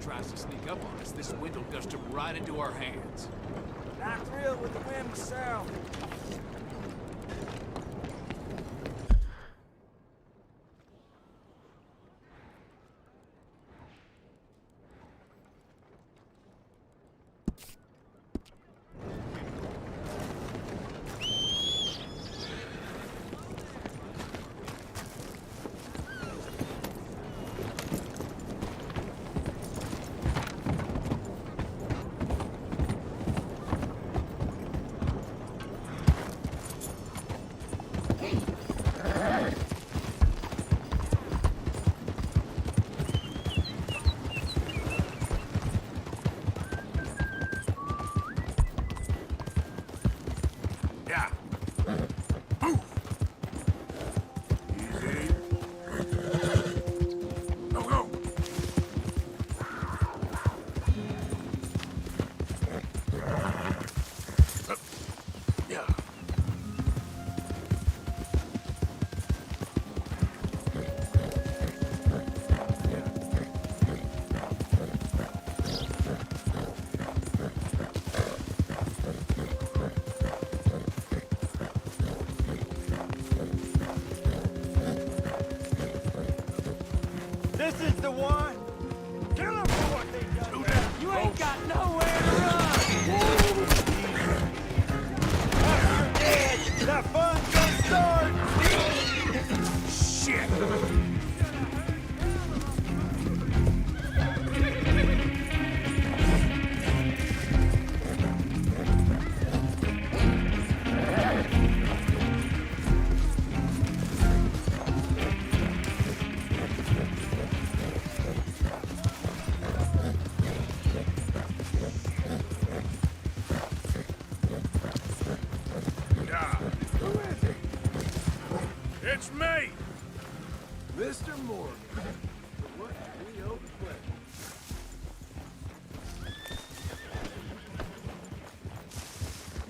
tries to sneak up on us, this wind will gust him right into our hands. Not thrilled with the wind myself. This is the one. Kill him for what they done. You ain't got nowhere to run. After you're dead, that fun's gonna start. Shit. It's me! Mr. Morgan, for what we owe the pledge.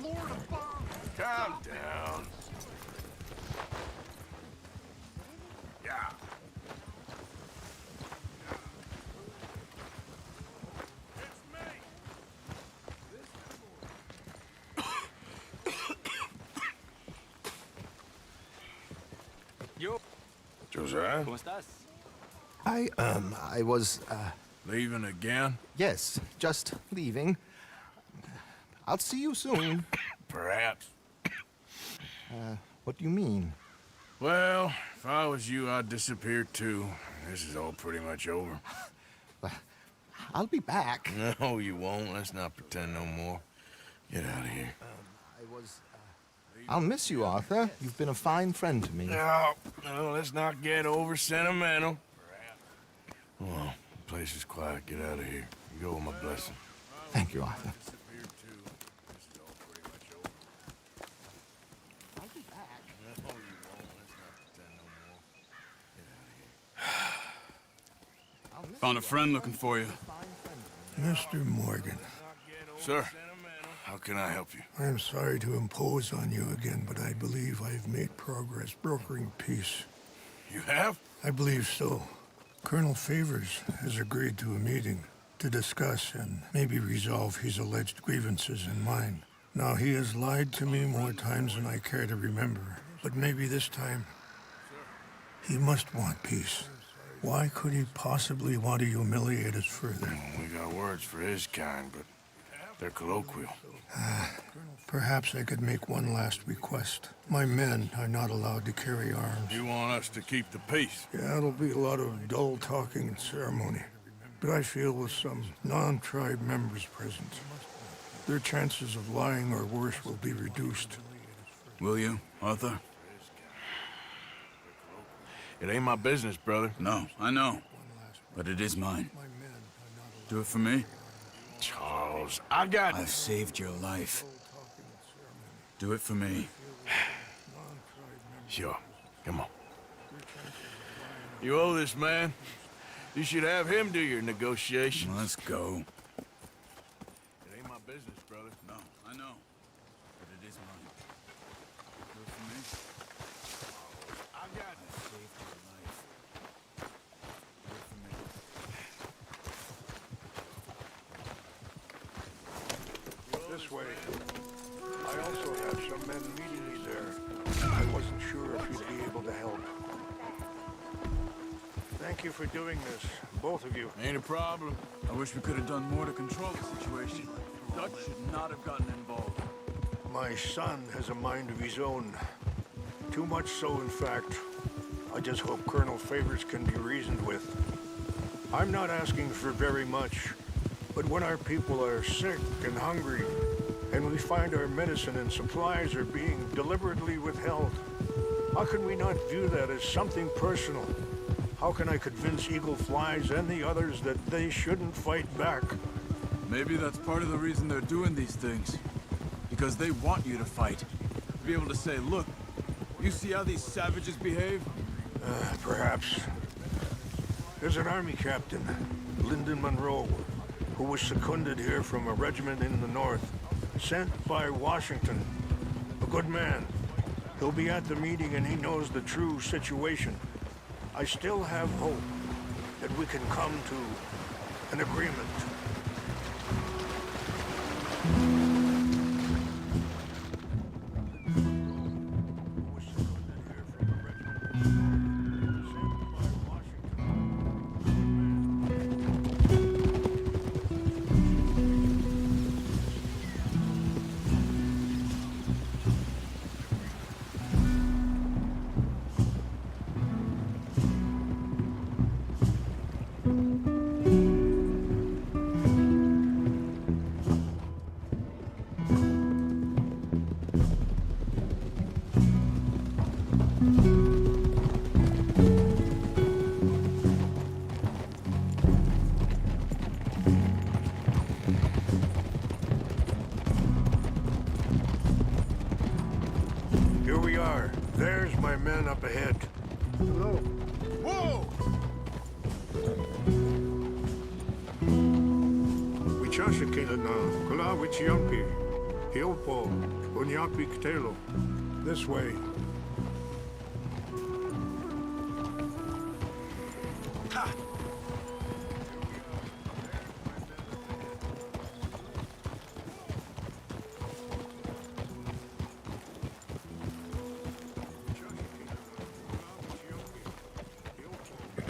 Lord above! Calm down. Yeah. It's me! Yo. Josiah? ¿Cómo estás? I was, Leaving again? yes, just leaving. I'll see you soon. Perhaps. What do you mean? Well, if I was you, I'd disappear too. This is all pretty much over. I'll be back. No, you won't. Let's not pretend no more. Get out of here. I'll miss you, Arthur. You've been a fine friend to me. No, let's not get over sentimental. Well, the place is quiet. Get out of here. You go with my blessing. Thank you, Arthur. I'll be back. No, you won't. Let's not pretend no more. Get out of here. Found a friend looking for you. Mr. Morgan, Sir, how can I help you? I am sorry to impose on you again, but I believe I've made progress brokering peace. You have? I believe so. Colonel Favors has agreed to a meeting to discuss and maybe resolve his alleged grievances and mine. Now, he has lied to me more times than I care to remember, but maybe this time he must want peace. Why could he possibly want to humiliate us further? We got words for his kind, but they're colloquial. Perhaps I could make one last request. My men are not allowed to carry arms. You want us to keep the peace? Yeah, it'll be a lot of dull talking and ceremony. But I feel with some non-tribe members present, their chances of lying or worse will be reduced. Will you, Arthur? It ain't my business, brother. No, I know. But it is mine. Do it for me? Charles, I got... I've saved your life. Do it for me. Sure. Come on. You owe this man. You should have him do your negotiations. Let's go. It ain't my business, brother. No, I know. But it is mine. Do it for me? I got it. I've saved your life. Do it for me. this way. I also have some men meeting me there. I wasn't sure if you'd be able to help. Thank you for doing this, both of you. Ain't a problem. I wish we could have done more to control the situation. Dutch should not have gotten involved. My son has a mind of his own. Too much so, in fact. I just hope Colonel Favors can be reasoned with. I'm not asking for very much, but when our people are sick and hungry, and we find our medicine and supplies are being deliberately withheld, how can we not view that as something personal? How can I convince Eagle Flies and the others that they shouldn't fight back? Maybe that's part of the reason they're doing these things. Because they want you to fight. Be able to say, look, you see how these savages behave? Perhaps. There's an army captain, Lyndon Monroe, who was seconded here from a regiment in the north, sent by Washington. A good man. He'll be at the meeting and he knows the true situation. I still have hope that we can come to an agreement. Here we are. There's my men up ahead. Hello. Whoa! Wichashikina na kula wichiampi. Hiopo unyapi ktelo. This way.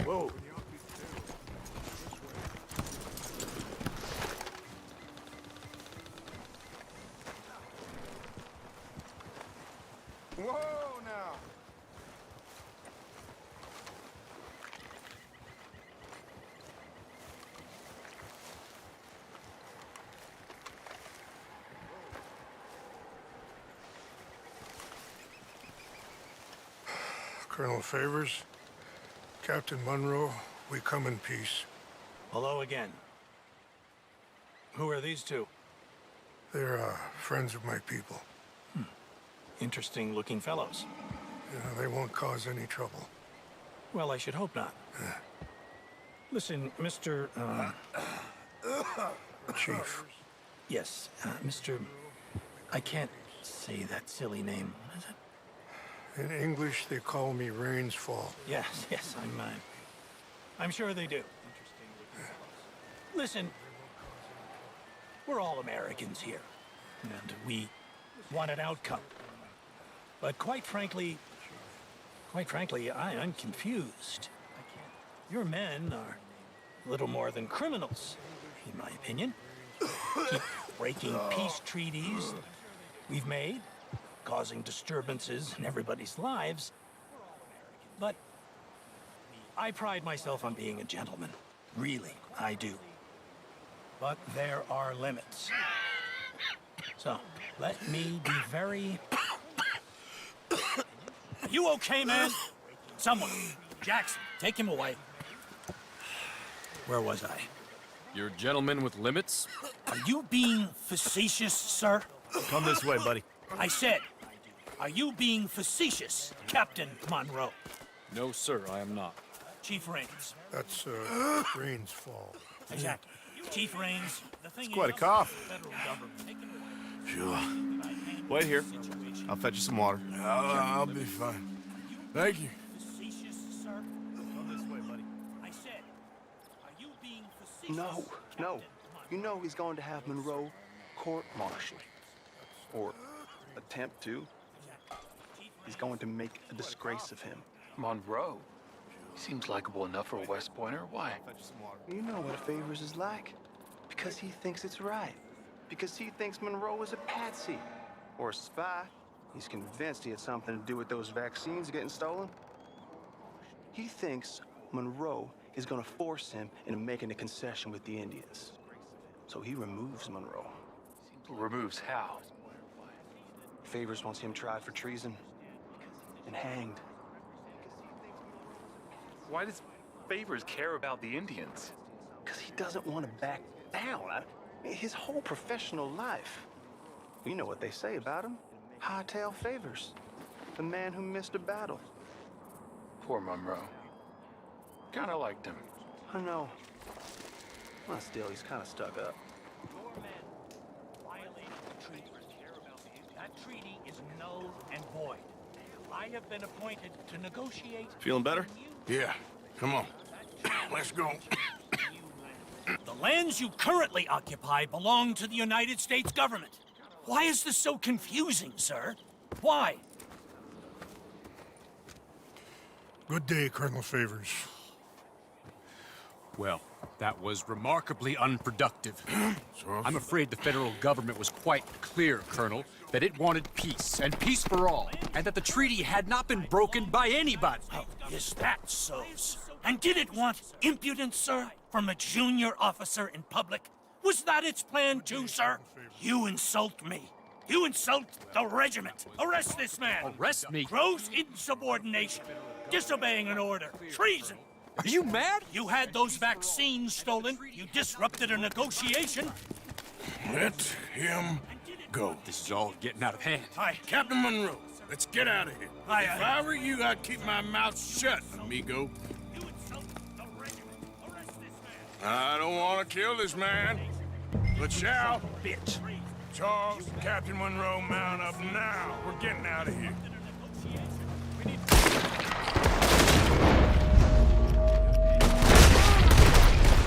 Whoa. Whoa, now. Colonel Favors, Captain Monroe, we come in peace. Hello again. Who are these two? They're friends of my people. Interesting looking fellows. They won't cause any trouble. Well, I should hope not. Listen, Mr. Chief. Yes, Mr. I can't say that silly name, is it? In English, they call me Rains Fall. Yes, I'm sure they do. Listen, we're all Americans here, and we want an outcome. But quite frankly, I'm confused. Your men are little more than criminals, in my opinion. Keep breaking peace treaties that we've made, causing disturbances in everybody's lives. But I pride myself on being a gentleman. Really, I do. But there are limits. So, let me be very... Are you okay, man? Someone. Jackson, take him away. Where was I? You're a gentleman with limits? Are you being facetious, sir? Come this way, buddy. I said, are you being facetious, Captain Monroe? No, sir, I am not. Chief Rains. That's Rains Fall. Exactly. Chief Rains. The thing quite a is, cough. federal government taking away Sure. Wait here. I'll fetch you some water. I'll be fine. Thank you. facetious, sir? Come this way, buddy. I said, are you being facetious? No. Captain You know he's going to have Monroe court-martialed. or attempt to. He's going to make a disgrace of him. Monroe? He seems likable enough for a West Pointer. Why? You know what Favors is like. Because he thinks it's right. Because he thinks Monroe is a patsy. Or a spy. He's convinced he had something to do with those vaccines getting stolen. He thinks Monroe is gonna force him into making a concession with the Indians. So he removes Monroe. Removes how? Favors wants him tried for treason and hanged. Why does Favors care about the Indians? Because he doesn't want to back down. His whole professional life. You know what they say about him. Hightail Favors. The man who missed a battle. Poor Monroe. Kinda liked him. I know. Well, still, he's kind of stuck up. Your men violated the treaty. That treaty is null and void. I have been appointed to negotiate. Feeling better? Yeah. Come on. Let's go. The lands you currently occupy belong to the United States government. Why is this so confusing, sir? Why? Good day, Colonel Favors. Well, that was remarkably unproductive. I'm afraid the federal government was quite clear, Colonel, that it wanted peace, and peace for all, and that the treaty had not been broken by anybody. Oh, is that so, sir? And did it want impudence, sir, from a junior officer in public? Was that its plan too, sir? You insult me. You insult the regiment. Arrest this man. Arrest me? Gross insubordination. Disobeying an order. Treason. Are you mad? You had those vaccines stolen. You disrupted a negotiation. Let him go. This is all getting out of hand. Aye. Captain Monroe, let's get out of here. Aye, If aye. I were you, I'd keep my mouth shut, amigo. You insult the regiment. Arrest this man. I don't want to kill this man, but shall. Bitch. Charles, Captain Monroe, mount up now. We're getting out of here.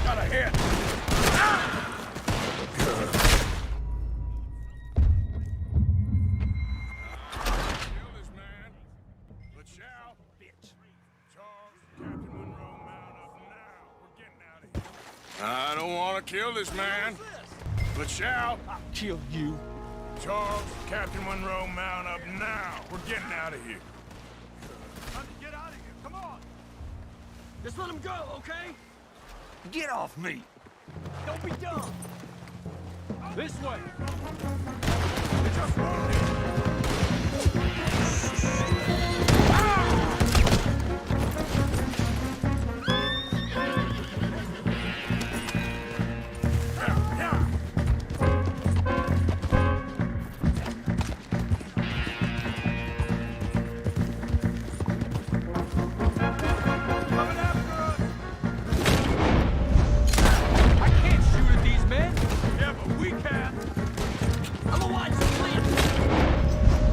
Got a hit. Kill this man, but shall. Bitch. Charles, Captain Monroe, mount up now. We're getting out of here. I don't want to kill this man, but shall. Kill you. Charles, Captain Monroe, mount up now. We're getting out of here. Time to get out of here. Come on. Just let him go, okay? Get off me. Don't be dumb. This way! It's just Yeah, but we can! I'm a watch, please.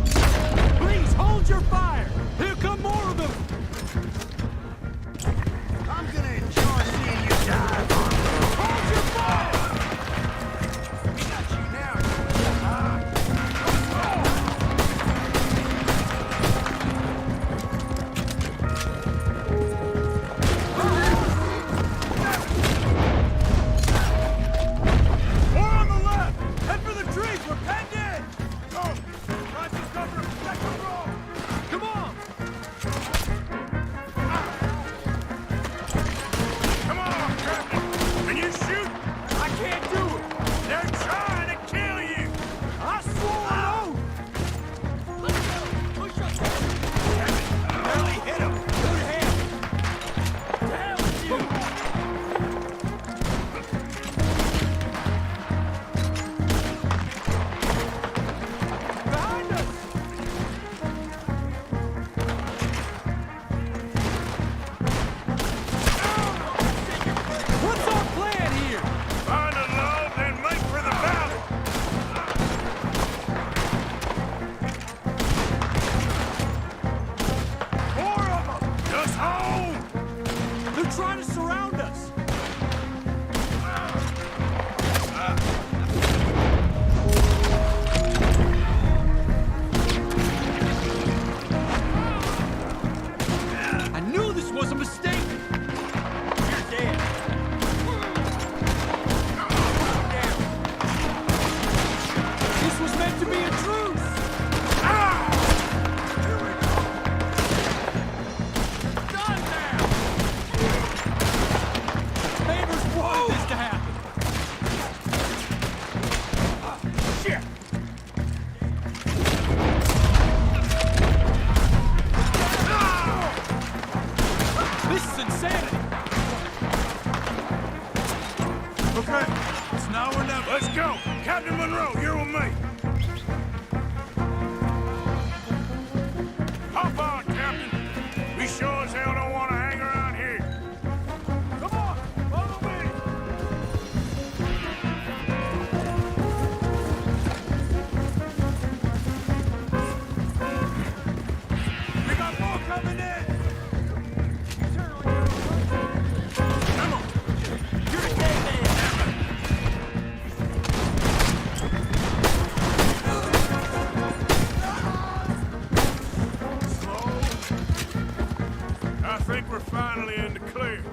finally in the clear.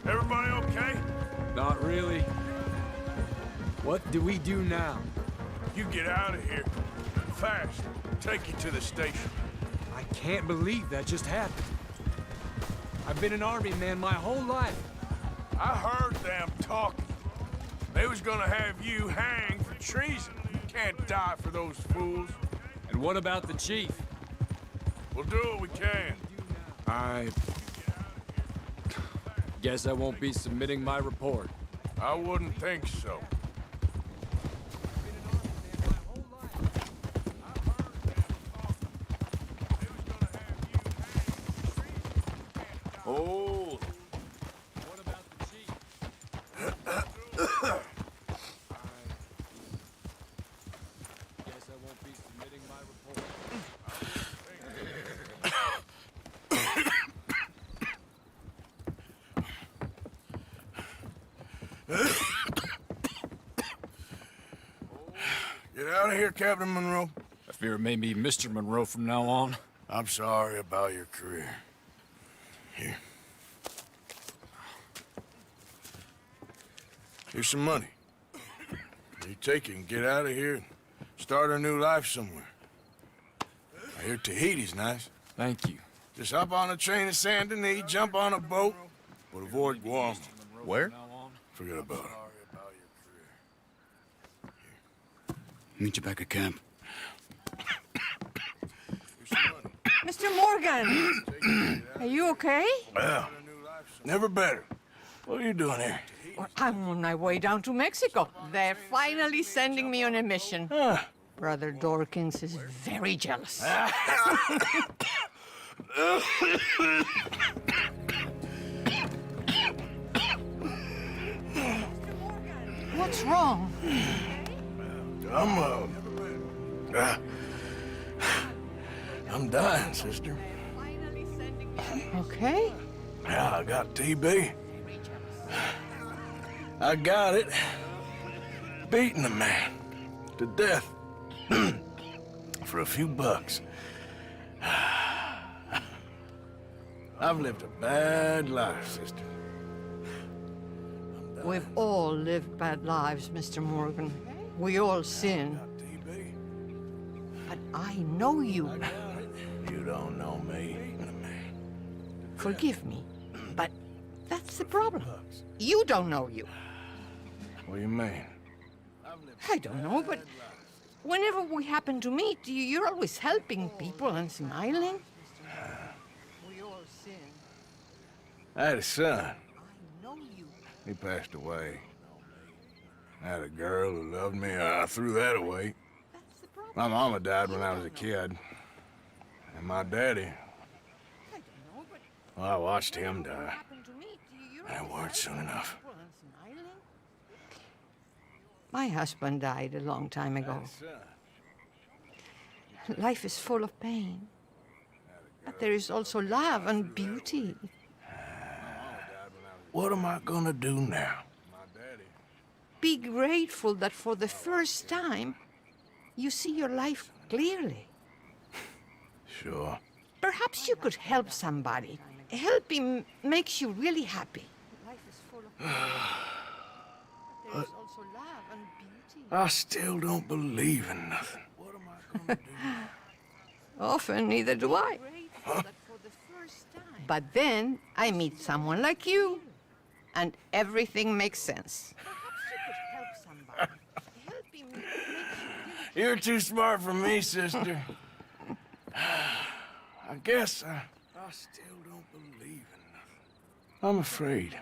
Everybody okay? Not really. What do we do now? You get out of here. Fast. Take you to the station. I can't believe that just happened. I've been an army man my whole life. I heard them talking. They was gonna have you hanged for treason. You can't die for those fools. And what about the chief? We'll do what we can. I guess I won't be submitting my report. I wouldn't think so. Oh. What about the chief? I guess I won't be submitting my report. Get out of here, Captain Monroe. I fear it may be Mr. Monroe from now on. I'm sorry about your career. Here. Here's some money. You take it and get out of here and start a new life somewhere. I hear Tahiti's nice. Thank you. Just hop on a train to Saint Denis, jump on a boat, but avoid Guam. Where? Forget about it. Meet you back at camp. Mr. Morgan! Are you okay? Well, never better. What are you doing here? Well, I'm on my way down to Mexico. They're finally sending me on a mission. Brother Dorkins is very jealous. What's wrong? I'm dying, sister. Okay. Yeah, I got TB. I got it. Beating a man to death for a few bucks. I've lived a bad life, sister. We've all lived bad lives, Mr. Morgan. We all sin. But I know you. You don't know me. Forgive me, but that's the problem. You don't know you. What do you mean? I don't know, but whenever we happen to meet, you're always helping people and smiling. We all sin. I had a son. I know you. He passed away. I had a girl who loved me. I threw that away. That's the problem. My mama died when I was a kid. And my daddy, I don't know, but well, I watched him die. happen to meet, you're And it always weren't soon helping enough. people and smiling. My husband died a long time ago. Life is full of pain. But there is also love and beauty. What am I gonna do now? Be grateful that for the first time, you see your life clearly. Sure. Perhaps you could help somebody. Helping makes you really happy. Life is full of pain. But there is also love and beauty. I still don't believe in nothing. What am I gonna do? Often, neither do I. But then I meet someone like you, and everything makes sense. You're too smart for me, sister. I guess I still don't believe in nothing. I'm afraid.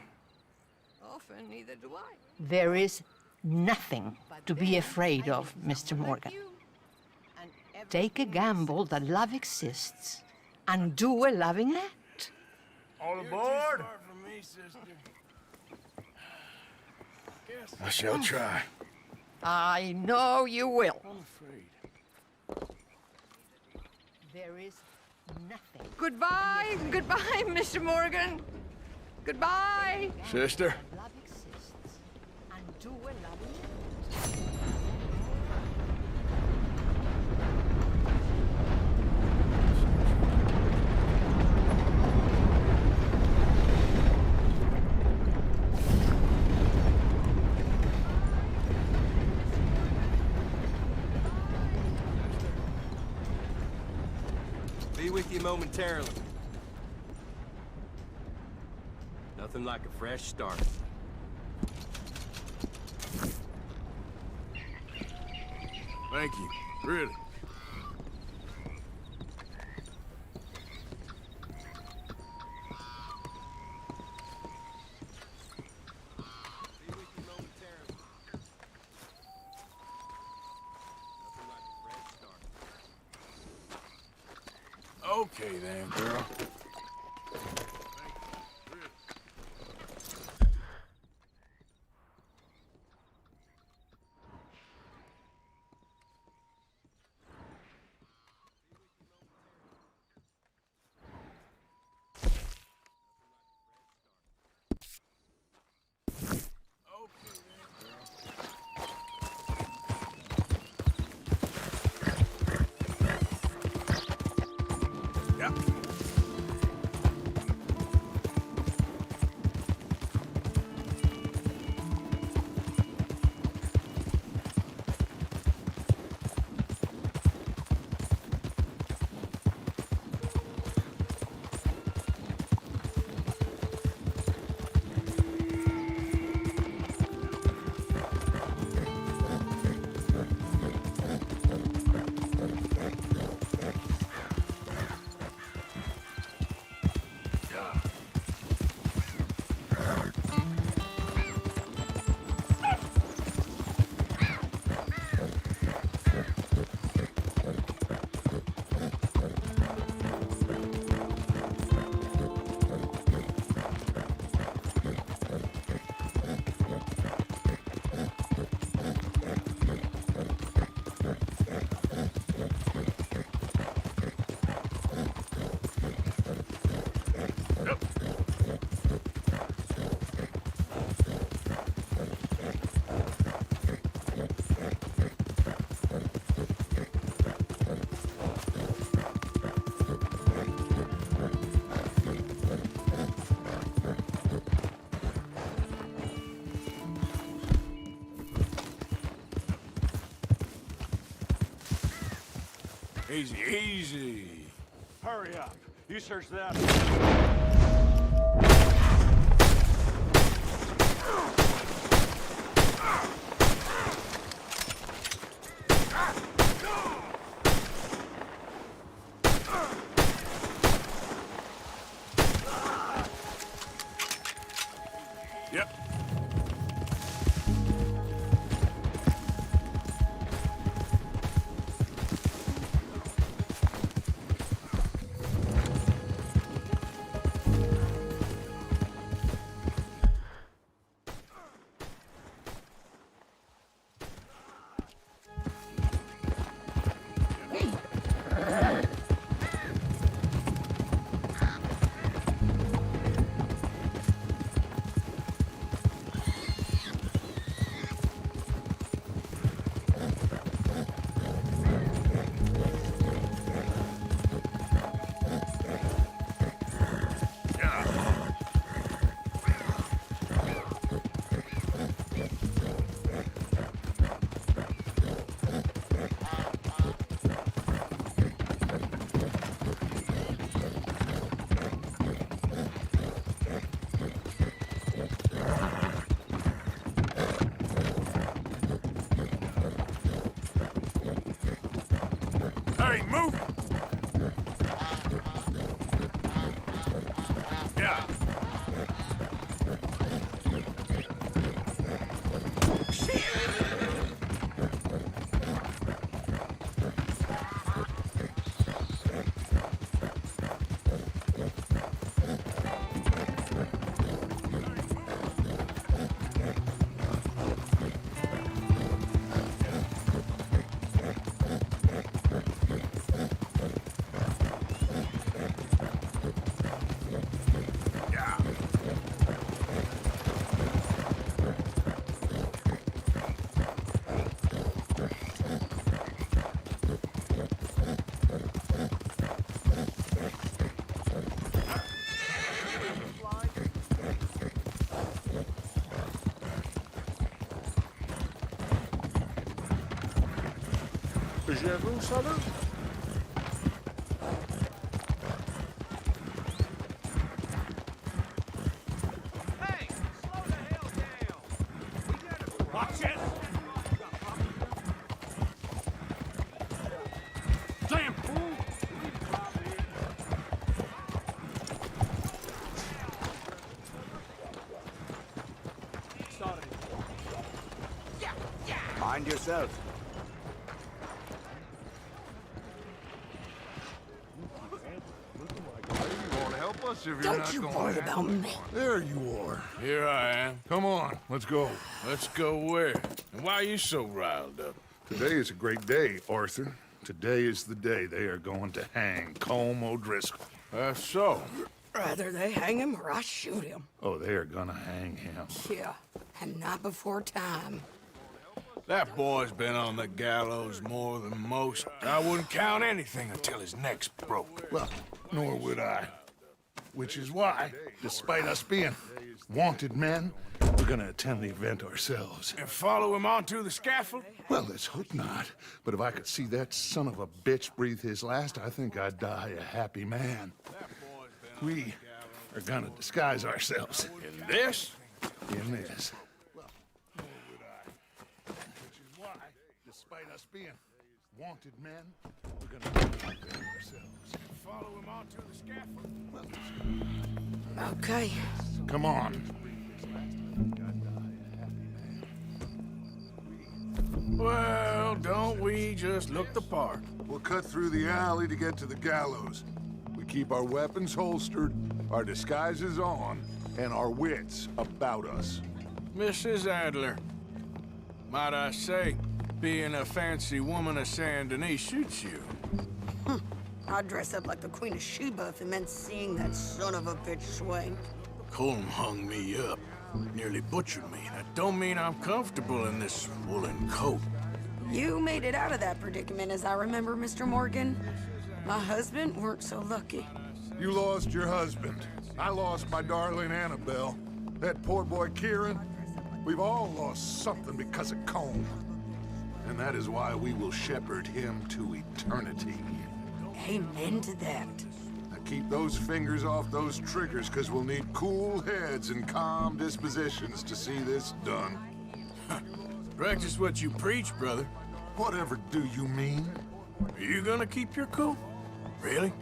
Often, neither do I. There is nothing to be afraid of, Mr. Morgan. Take a gamble that love exists and do a loving act. All aboard! I shall try. I know you will. I'm afraid. There is nothing. Goodbye, goodbye, Mr. Morgan. Goodbye. Sister? Love exists and do a loving act. Be with you momentarily. Nothing like a fresh start. Thank you. Really. Okay then, girl. Easy, easy. Hurry up. You search that. Yep. Hey, move! Yeah. Je vous salue. Watch it! Damn fool! Mind yourself. Don't you worry about me. There you are. Here I am. Come on, let's go. Let's go where? And why are you so riled up? Today is a great day, Arthur. Today is the day they are going to hang Colm O'Driscoll. That's so. Rather they hang him or I shoot him. Oh, they are gonna hang him. Yeah, and not before time. That boy's been on the gallows more than most. I wouldn't count anything until his neck's broke. Well, nor would I. Which is why, despite us being wanted men, we're gonna attend the event ourselves. And follow him onto the scaffold? Well, let's hope not. But if I could see that son of a bitch breathe his last, I think I'd die a happy man. We are gonna disguise ourselves. In this? In this. Well, nor would I. Which is why, despite us being wanted men, we're gonna attend the event ourselves. Follow him onto the scaffold? Okay. Come on. Well, don't we just look the part? We'll cut through the alley to get to the gallows. We keep our weapons holstered, our disguises on, and our wits about us. Mrs. Adler, might I say, being a fancy woman of Saint Denis shoots you. I'd dress up like the Queen of Sheba if it meant seeing that son of a bitch swing. Colm hung me up, nearly butchered me. That don't mean I'm comfortable in this woolen coat. You made it out of that predicament, as I remember, Mr. Morgan. My husband weren't so lucky. You lost your husband. I lost my darling Annabelle. That poor boy Kieran. We've all lost something because of Colm. And that is why we will shepherd him to eternity. Amen to that. Now keep those fingers off those triggers, because we'll need cool heads and calm dispositions to see this done. Practice what you preach, brother. Whatever do you mean? Are you gonna keep your cool? Really?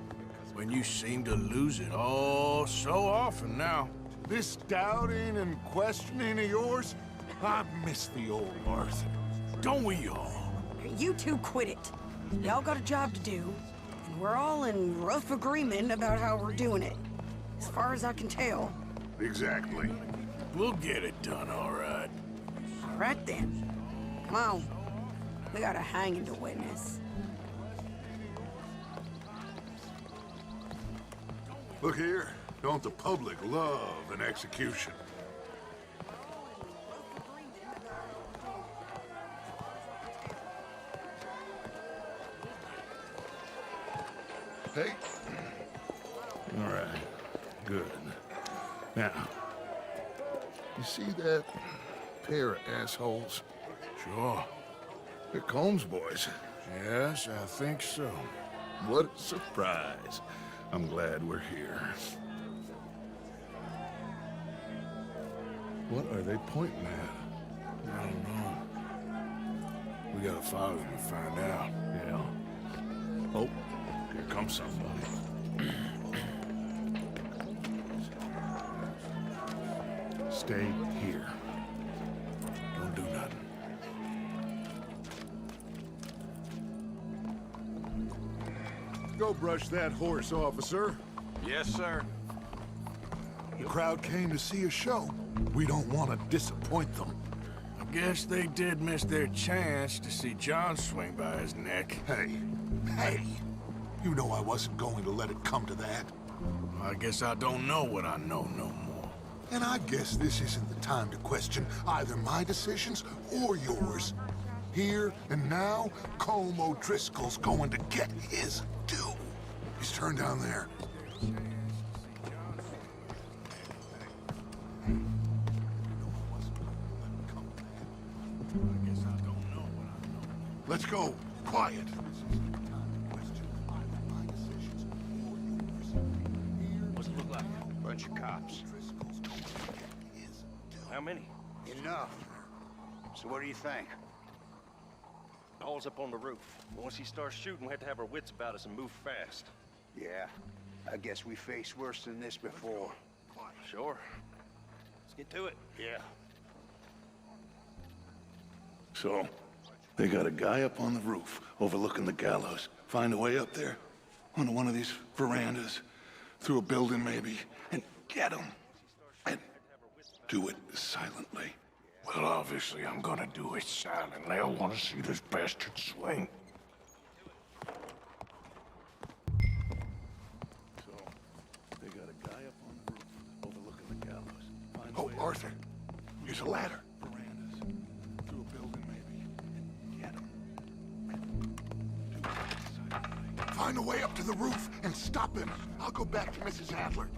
When you seem to lose it all so often now. This doubting and questioning of yours? I miss the old Arthur. Don't we all? You two quit it. Y'all got a job to do, and we're all in rough agreement about how we're doing it. As far as I can tell. Exactly. We'll get it done, all right. All right then. Come on. We got a hanging to witness. Look here. Don't the public love an execution? Hey. All right. Good. Now, you see that pair of assholes? Sure. They're Colm's boys. Yes, I think so. What a surprise. I'm glad we're here. What are they pointing at? I don't know. We gotta follow them and find out. Yeah. Oh, here comes somebody. Stay here. Don't do nothing. Go brush that horse, officer. Yes, sir. The crowd came to see a show. We don't want to disappoint them. I guess they did miss their chance to see John swing by his neck. Hey, you know I wasn't going to let it come to that. I guess I don't know what I know no more. And I guess this isn't the time to question either my decisions or yours. Here and now, Colm O'Driscoll's going to get his due. He's turned down there. Let's go. Quiet. What's it look like? Bunch of cops. How many? Enough. So what do you think? Paul's up on the roof. Once he starts shooting, we have to have our wits about us and move fast. Yeah, I guess we faced worse than this before. Sure. Let's get to it. Yeah. So, they got a guy up on the roof overlooking the gallows. Find a way up there, onto one of these verandas, through a building maybe, and get him. And do it silently. Well, obviously I'm gonna do it silently. I want to see this bastard swing. So, they got a guy up on the roof overlooking the gallows. Find a Oh, way up Arthur, use a ladder. verandas, through a building maybe, and get him. Do it silently. Find a way up to the roof and stop him. I'll go back to Mrs. Adler.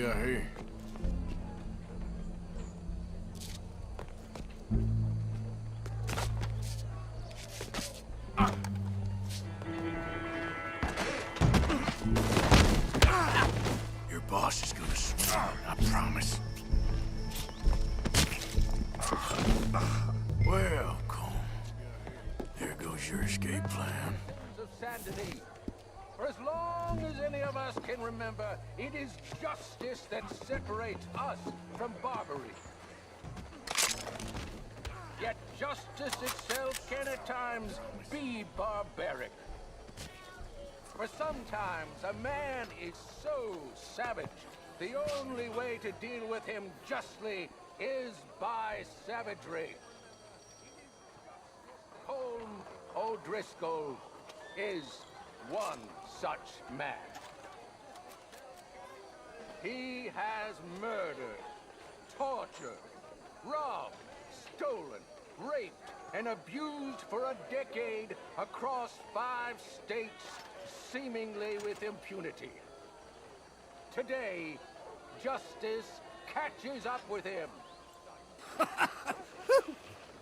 got here? Your boss is gonna swing, I promise. Well, Cole, there goes your escape plan. Of sanity. For as long as any of us can remember, it is justice that separates us from barbarity. Yet justice itself can at times be barbaric. For sometimes a man is so savage, the only way to deal with him justly is by savagery. Colm O'Driscoll is one such man. He has murdered, tortured, robbed, stolen, raped, and abused for a decade across 5 states, seemingly with impunity. Today, justice catches up with him.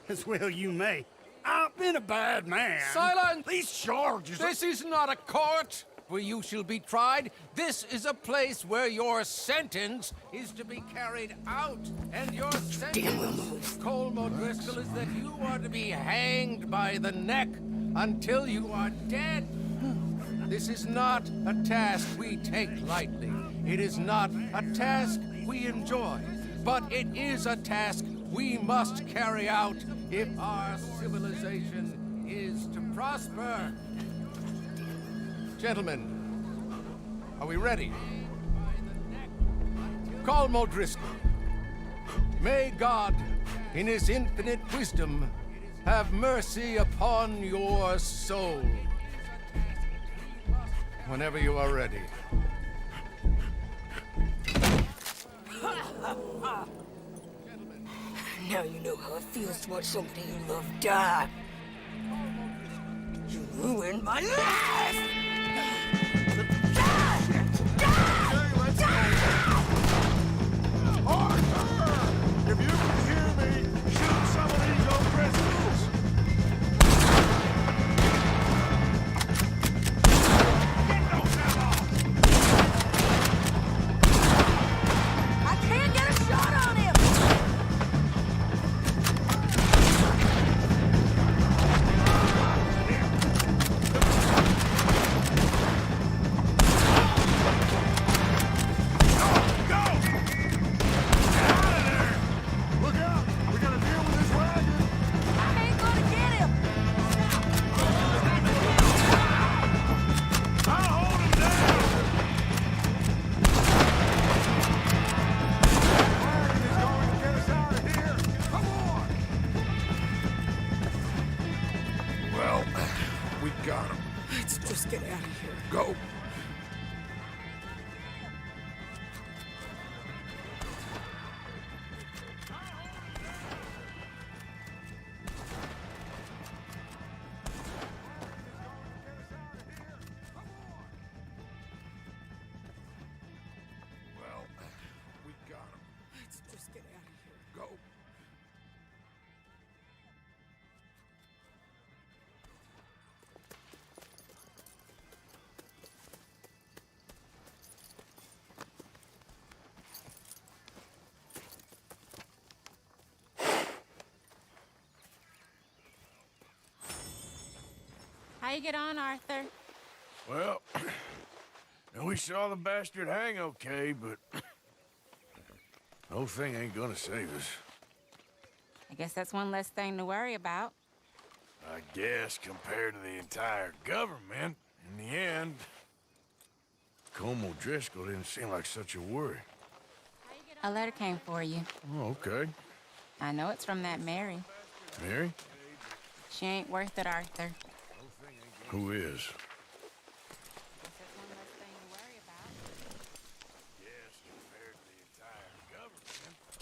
As well you may. I've been a bad man. Silence! These charges... This is not a court where you shall be tried. This is a place where your sentence is to be carried out. And your sentence, Colm O'Driscoll, is that you are to be hanged by the neck until you are dead. This is not a task we take lightly. It is not a task we enjoy. But it is a task we must carry out if our civilization is to prosper. Gentlemen, are we ready? Colm O'Driscoll, may God, in his infinite wisdom, have mercy upon your soul. Whenever you are ready. Now you know how it feels to watch somebody you love die. You ruined my life! Arthur! If you can hear me, shoot some of these O'Driscolls! get out of here. Go. Well, we got him. Let's just get out of here. Go. How you get on, Arthur? Well, and we saw the bastard hang okay, but the whole thing ain't gonna save us. I guess that's one less thing to worry about. I guess compared to the entire government, in the end, Colm O'Driscoll didn't seem like such a worry. A letter came for you. Oh, okay. I know it's from that Mary. Mary? She ain't worth it, Arthur. Who is?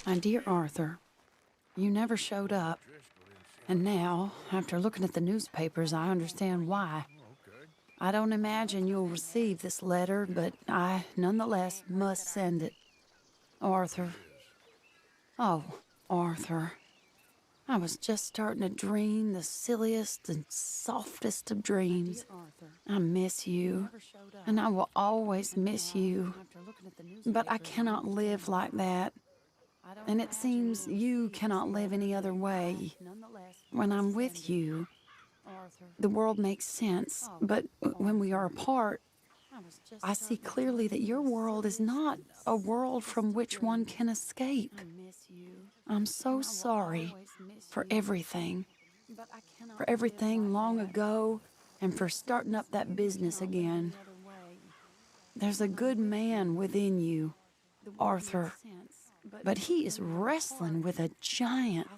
My dear Arthur, you never showed up. And now, after looking at the newspapers, I understand why. I don't imagine you'll receive this letter, but I, nonetheless, must send it. Arthur. Oh, Arthur. I was just starting to dream the silliest and softest of dreams. I miss you, and I will always miss you. But I cannot live like that. And it seems you cannot live any other way. When I'm with you, the world makes sense. But when we are apart, I see clearly that your world is not a world from which one can escape. I'm so sorry for everything. For everything long ago, and for starting up that business again. There's a good man within you, Arthur. But he is wrestling with a giant.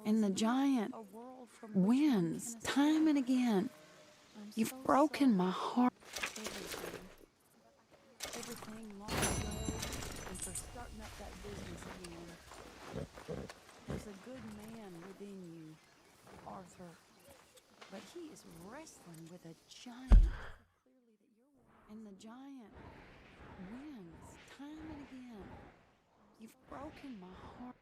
And the giant wins time and again. You've broken my heart. Everything long ago, and for starting up that business again. There's a good man within you, Arthur. But he is wrestling with a giant. And the giant wins time and again. You've broken my heart.